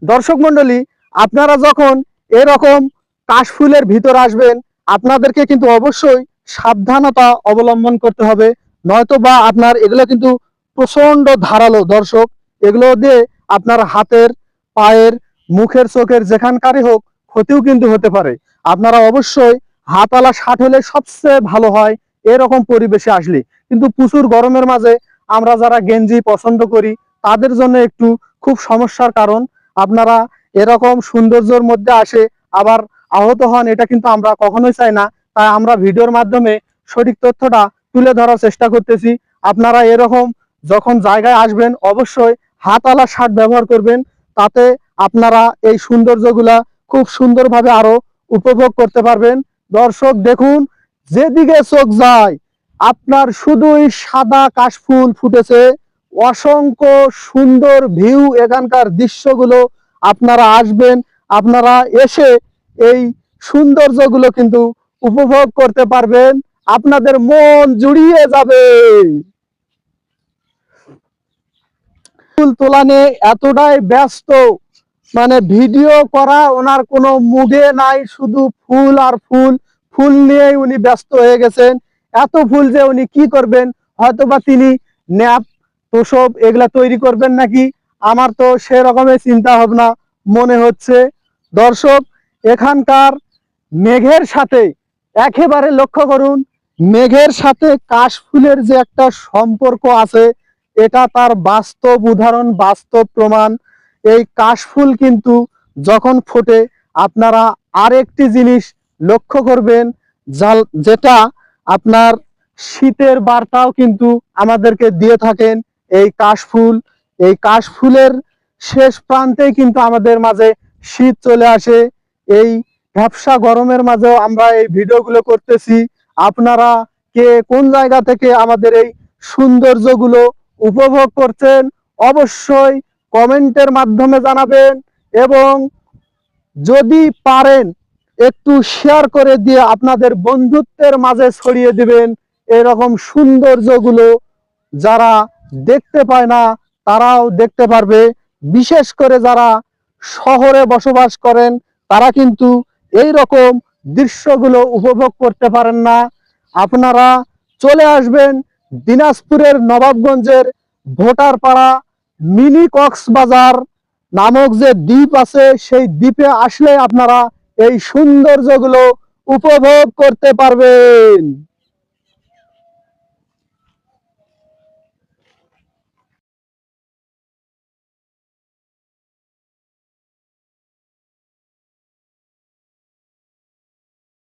দর্শক মন্ডলী, আপনারা যখন এরকম কাশফুলের ভিতর আসবেন, আপনাদেরকে কিন্তু অবশ্যই সাবধানতা অবলম্বন করতে হবে, নয়তো বা আপনার এগুলো কিন্তু প্রচন্ড ধারালো। দর্শক, এগুলো দিয়ে আপনার হাতের, পায়ের, মুখের, চোখের যেখানকারই হোক ক্ষতিও কিন্তু হতে পারে। আপনারা অবশ্যই হাতওয়ালা শার্ট হলে সবচেয়ে ভালো হয় এরকম পরিবেশে আসলে। কিন্তু প্রচুর গরমের মাঝে আমরা যারা গেঞ্জি পছন্দ করি তাদের জন্য একটু খুব সমস্যার কারণ। আপনারা এরকম সৌন্দর্যের মধ্যে আসে আবার আহত হন, এটা কিন্তু আমরা কখনোই চাই না। তাই আমরা ভিডিওর মাধ্যমে সঠিক তথ্যটা তুলে ধরার চেষ্টা করতেছি। আপনারা এরকম যখন জায়গায় আসবেন অবশ্যই হাতওয়ালা শার্ট ব্যবহার করবেন, তাতে আপনারা এই সৌন্দর্যগুলা খুব সুন্দরভাবে আরো উপভোগ করতে পারবেন। দর্শক দেখুন, যেদিকে চোখ যায় আপনার শুধুই সাদা কাশফুল ফুটেছে, অসংখ্য সুন্দর ভিউ। এখানকার দৃশ্যগুলো আপনারা আসবেন, আপনারা এসে এই সৌন্দর্যগুলো কিন্তু উপভোগ করতে পারবেন, আপনাদের মন জুড়িয়ে যাবে। ফুল তোলা নিয়ে এতটাই ব্যস্ত, মানে ভিডিও করা ওনার কোনো মুডে নাই, শুধু ফুল আর ফুল। ফুল নিয়েই উনি ব্যস্ত হয়ে গেছেন। এত ফুল যে উনি কি করবেন, হয়তোবা তিনি ন্যাপ তোষব এগুলা তৈরি করবেন নাকি, আমার তো সেরকমের চিন্তা ভাবনা মনে হচ্ছে। দর্শক, এখানকার মেঘের সাথে একেবারে লক্ষ্য করুন, মেঘের সাথে কাশফুলের যে একটা সম্পর্ক আছে, এটা তার বাস্তব উদাহরণ, বাস্তব প্রমাণ। এই কাশফুল কিন্তু যখন ফোটে আপনারা আরেকটি জিনিস লক্ষ্য করবেন, যেটা আপনার শীতের বার্তাও কিন্তু আমাদেরকে দিয়ে থাকেন এই কাশফুল। এই কাশফুলের শেষ প্রান্তেই কিন্তু আমাদের মাঝে শীত চলে আসে। এই ভ্যাপসা গরমের মাঝেও আমরা এই ভিডিওগুলো করতেছি। আপনারা কে কোন জায়গা থেকে আমাদের এই সৌন্দর্যগুলো উপভোগ করছেন অবশ্যই কমেন্টের মাধ্যমে জানাবেন, এবং যদি পারেন একটু শেয়ার করে দিয়ে আপনাদের বন্ধুত্বের মাঝে ছড়িয়ে দিবেন। এরকম সৌন্দর্যগুলো যারা দেখতে পায় না তারাও দেখতে পারবে। বিশেষ করে যারা শহরে বসবাস করেন তারা কিন্তু এই রকম দৃশ্যগুলো উপভোগ করতে পারেন না। আপনারা চলে আসবেন দিনাজপুরের নবাবগঞ্জের ভোটারপাড়া মিনি কক্সবাজার নামক যে দ্বীপ আছে, সেই দ্বীপে আসলে আপনারা এই সৌন্দর্যগুলো উপভোগ করতে পারবেন।